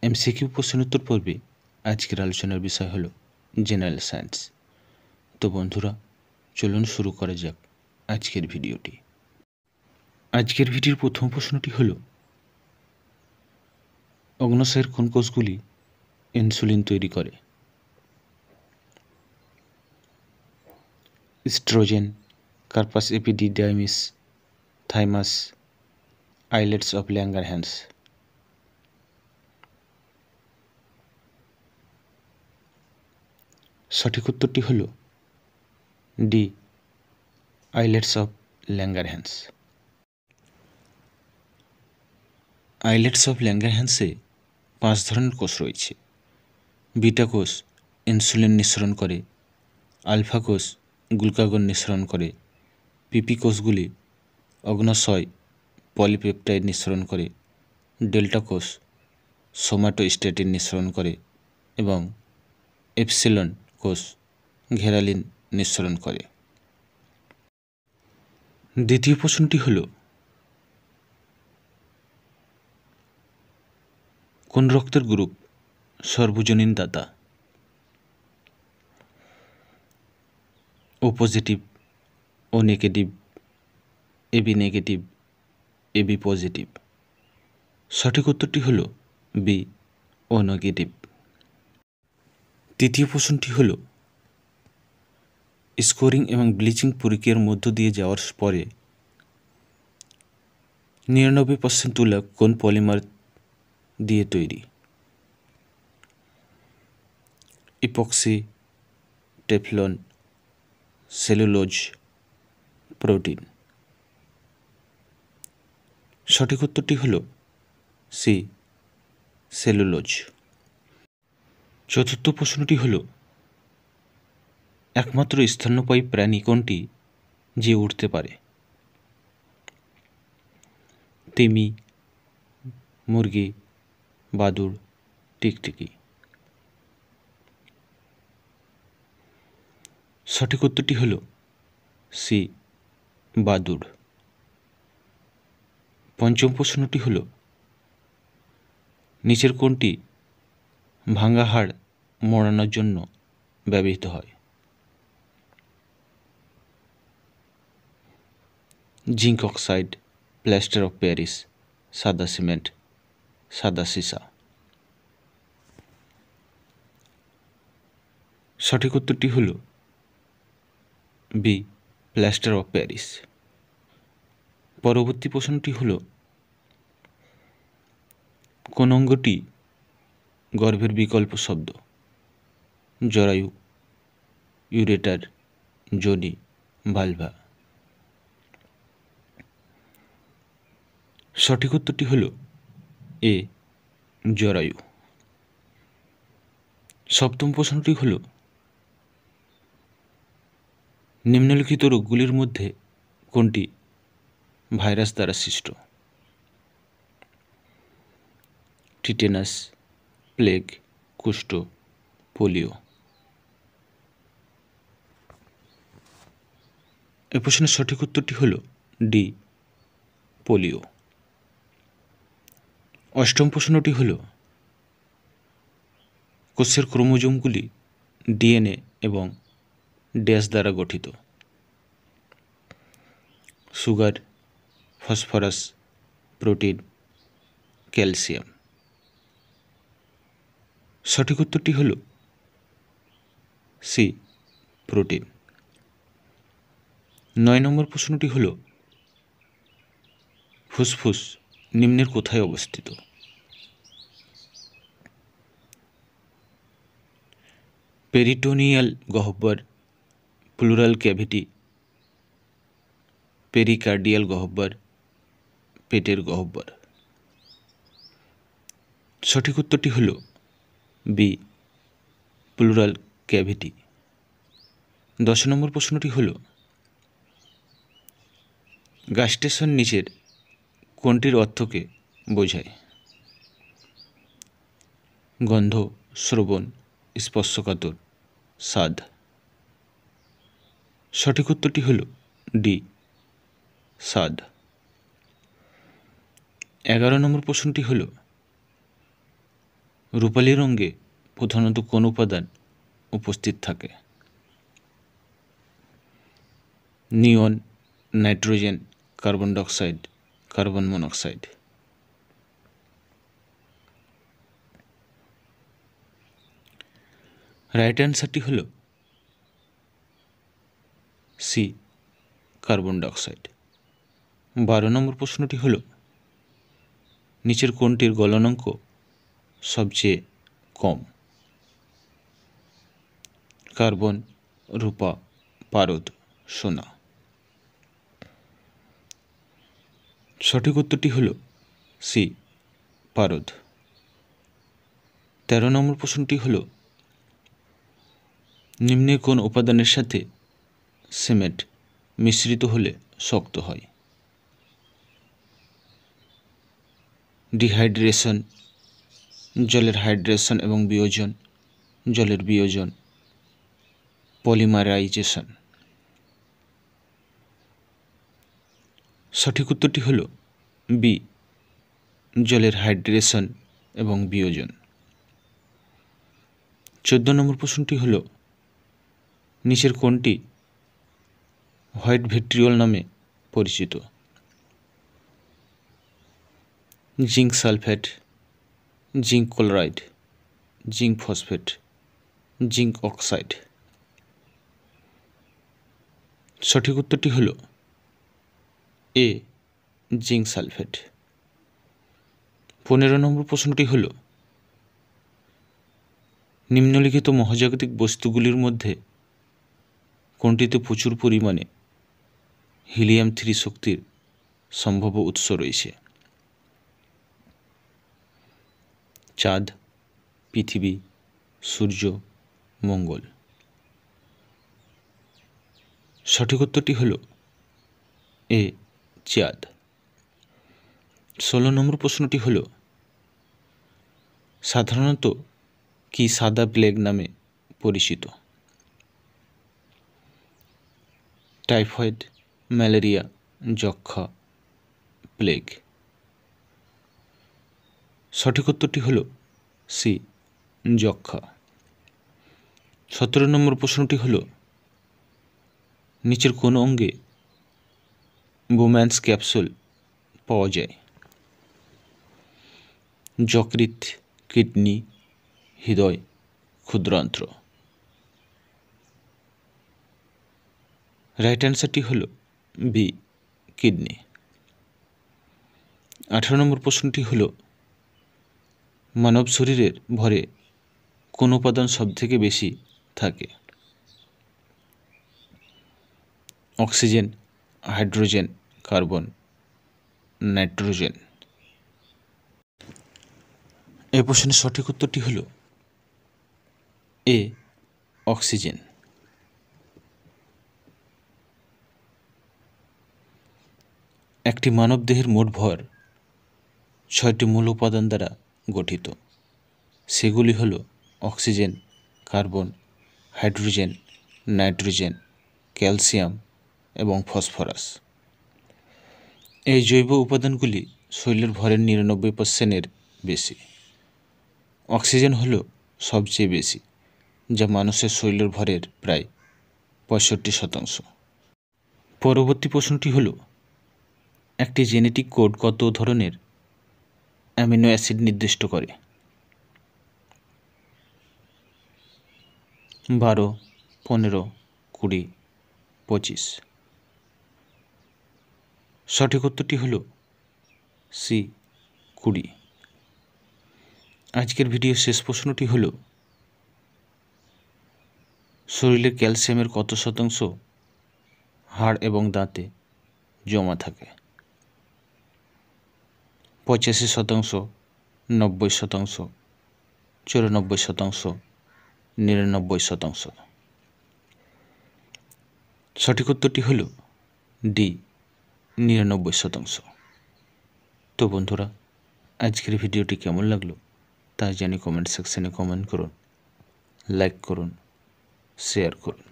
MCQ প্রশ্নোত্তর পর্বে আজকের আলোচনার বিষয় হলো জেনারেল সায়েন্স। তো বন্ধুরা, চলুন শুরু করা যাক আজকের ভিডিওটি। আজকের ভিডিওর প্রথম প্রশ্নটি হলো, অগ্ন্যাশয়ের কোন কোষগুলি ইনসুলিন তৈরি করে? Oestrogen, corpus epididymis, thymus, islets of Langerhans. সঠিক উত্তরটি হল D, islets of Langerhans. Islets of ল্যাঙ্গারহ্যান্সে 5 ধরনের কোষ রয়েছে। বিটা কোষ ইনসুলিন নিঃসরণ করে, আলফা কোষ গ্লুকাগন নিঃসরণ করে, পিপি কোষগুলি অগ্ন্যাশয় পলিপেপটাইড নিঃসরণ করে, ডেল্টা কোষ সোমাটোস্ট্যাটিন নিঃসরণ করে এবং এপসিলন কোষ ঘেরালিন নিঃসরণ করে। দ্বিতীয় প্রশ্নটি হল, কোন রক্তের গ্রুপ সর্বজনীন দাতা? O positive, O negative, AB negative, AB positive. সঠিক উত্তরটি হল বি, ও নেগেটিভ। তৃতীয় প্রশ্নটি হল, স্কোরিং এবং ব্লিচিং প্রক্রিয়ার মধ্য দিয়ে যাওয়ার পরে 99% তুলা কোন পলিমার দিয়ে তৈরি? Epoxy, Teflon, cellulose, protein. সঠিক উত্তরটি হল সি, সেলুলোজ। চতুর্থ প্রশ্নটি হল, একমাত্র স্তন্যপায়ী প্রাণী কোনটি যে উড়তে পারে? তিমি, মুরগি, বাদুড়, টিকটিকি। সঠিক উত্তরটি হল সি, বাদুড়। পঞ্চম প্রশ্নটি হল, নিচের কোনটি ভাঙা হাড় মোড়ানোর জন্য ব্যবহৃত হয়? Zinc oxide, plaster of Paris, সাদা সিমেন্ট, সাদা সীসা। সঠিক উত্তরটি হল বি, প্লাস্টার অফ প্যারিস। পরবর্তী প্রশ্নটি হল, কোন অঙ্গটি গর্ভের বিকল্প শব্দ? জরায়ু, ইউরেটার, যোনি, ভালভা। সঠিক উত্তরটি হল এ, জরায়ু। সপ্তম প্রশ্নটি হল, নিম্নলিখিত রোগগুলির মধ্যে কোনটি ভাইরাস দ্বারা সৃষ্ট? টিটেনাস, প্লেগ, কুষ্ঠ, পোলিও। এই প্রশ্নের সঠিক উত্তরটি হল ডি, পোলিও। অষ্টম প্রশ্নটি হল, কোষের ক্রোমোজোমগুলি ডিএনএ এবং ড্যাশ দ্বারা গঠিত? Sugar, phosphorus, protein, calcium. সঠিক উত্তরটি হল সি, প্রোটিন। 9 নম্বর প্রশ্নটি হল, ফুসফুস নিম্নের কোথায় অবস্থিত? পেরিটোনিয়াল গহ্বর, প্লুরাল ক্যাভিটি, পেরিকার্ডিয়াল গহ্বর, পেটের গহ্বর। সঠিক উত্তরটি হল বি, প্লুরাল ক্যাভিটি। 10 নম্বর প্রশ্নটি হল, গাস্টেশন নিচের কোনটির অর্থকে বোঝায়? গন্ধ, শ্রবণ, স্পর্শকাতর, স্বাদ। সঠিক উত্তরটি হল ডি, স্বাদ। 11 নম্বর প্রশ্নটি হল, রূপালী রঙে প্রধানত কোন উপাদান উপস্থিত থাকে? Neon, nitrogen, carbon dioxide, carbon monoxide. Right অ্যান্সারটি হল সি, কার্বন ডাইঅক্সাইড। 12 নম্বর প্রশ্নটি হল, নিচের কোনটির গলনাঙ্ক সবচেয়ে কম? কার্বন, রূপা, পারদ, সোনা। সঠিক উত্তরটি হল সি, পারদ। 13 নম্বর প্রশ্নটি হল, নিম্নে কোন উপাদানের সাথে সিমেন্ট মিশ্রিত হলে শক্ত হয়? ডিহাইড্রেশন, জলের হাইড্রেশন এবং বিয়োজন, জলের বিয়োজন, পলিমারাইজেশন। সঠিক উত্তরটি হল বি, জলের হাইড্রেশন এবং বিয়োজন। 14 নম্বর প্রশ্নটি হল, নিচের কোনটি হোয়াইট ভিট্রিয়ল নামে পরিচিত? Zinc sulphate, zinc chloride, zinc phosphate, zinc oxide. সঠিক উত্তরটি হল এ, জিঙ্ক সালফেট। 15 নম্বর প্রশ্নটি হল, নিম্নলিখিত মহাজাগতিক বস্তুগুলির মধ্যে কোনটিতে প্রচুর পরিমাণে হিলিয়াম-3 শক্তির সম্ভাব্য উৎস রয়েছে? চাঁদ, পৃথিবী, সূর্য, মঙ্গল। সঠিক উত্তরটি হল এ, চাঁদ। 16 নম্বর প্রশ্নটি হল, সাধারণত কি সাদা প্লেগ নামে পরিচিত? টাইফয়েড, ম্যালেরিয়া, যক্ষা, প্লেগ। সঠিক উত্তরটি হল সি, যক্ষা। 17 নম্বর প্রশ্নটি হল, নিচের কোন অঙ্গে বোম্যান্স ক্যাপসুল পাওয়া যায়? যকৃৎ, কিডনি, হৃদয়, ক্ষুদ্রান্ত্র। রাইট অ্যান্সারটি হল বি, কিডনি। 18 নম্বর প্রশ্নটি হল, মানব শরীরের ভরে কোন উপাদান সবথেকে বেশি থাকে? Oxygen, hydrogen, carbon, nitrogen. এই প্রশ্নের সঠিক উত্তরটি হল এ, অক্সিজেন। একটি মানব দেহের মোট ভর 6টি মূল উপাদান দ্বারা গঠিত। সেগুলি হল oxygen, carbon, hydrogen, nitrogen, calcium এবং ফসফরাস। এই জৈব উপাদানগুলি শরীরের ভরের 99% বেশি। অক্সিজেন হল সবচেয়ে বেশি, যা মানুষের শরীরের ভরের প্রায় 65%। পরবর্তী প্রশ্নটি হল, একটি জেনেটিক কোড কত ধরনের অ্যামিনো অ্যাসিড নির্দিষ্ট করে? 12, 15, 20, 25। সঠিক উত্তরটি হল সি, 20। আজকের ভিডিওর শেষ প্রশ্নটি হল, শরীরে ক্যালসিয়ামের কত শতাংশ হাড় এবং দাঁতে জমা থাকে? 85%, 90%, 94%, 99%। সঠিক উত্তরটি হল ডি, 99%। তো বন্ধুরা, আজকের ভিডিওটি কেমন লাগলো তা জানি কমেন্ট সেকশনে কমেন্ট করুন, লাইক করুন, শেয়ার করুন।